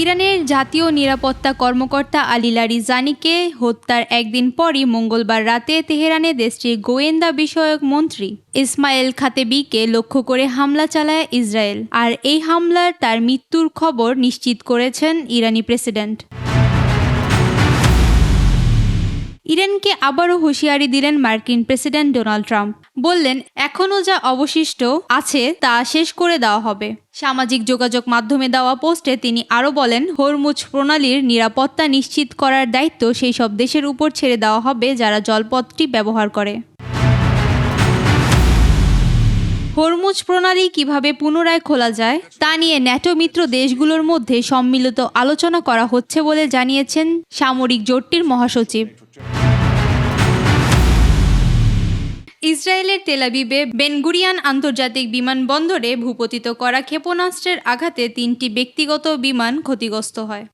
ইরানের জাতীয় নিরাপত্তা কর্মকর্তা আলী লারিজানিকে হত্যার একদিন পরই মঙ্গলবার রাতে তেহরানে দেশটির গোয়েন্দা বিষয়ক মন্ত্রী ইসমাইল খাতেবিকে লক্ষ্য করে হামলা চালায় ইসরায়েল। আর এই হামলার তার মৃত্যুর খবর নিশ্চিত করেছেন ইরানি প্রেসিডেন্ট। ইরানকে আবারও হুঁশিয়ারি দিলেন মার্কিন প্রেসিডেন্ট ডোনাল্ড ট্রাম্প। বললেন, এখনও যা অবশিষ্ট আছে তা শেষ করে দেওয়া হবে। সামাজিক যোগাযোগ মাধ্যমে দেওয়া পোস্টে তিনি আরও বলেন, হরমুজ প্রণালীর নিরাপত্তা নিশ্চিত করার দায়িত্ব সেই সব দেশের উপর ছেড়ে দেওয়া হবে যারা জলপথটি ব্যবহার করে। হরমুজ প্রণালী কিভাবে পুনরায় খোলা যায় তা নিয়ে ন্যাটো মিত্র দেশগুলোর মধ্যে সম্মিলিত আলোচনা করা হচ্ছে বলে জানিয়েছেন সামরিক জোটটির মহাসচিব। ইসরায়েলের তেল আবিবে বেন গুরিয়ন আন্তর্জাতিক বিমানবন্দরে ভূপতিত করা ক্ষেপণাস্ত্রের আঘাতে 3টি ব্যক্তিগত বিমান ক্ষতিগ্রস্ত হয়।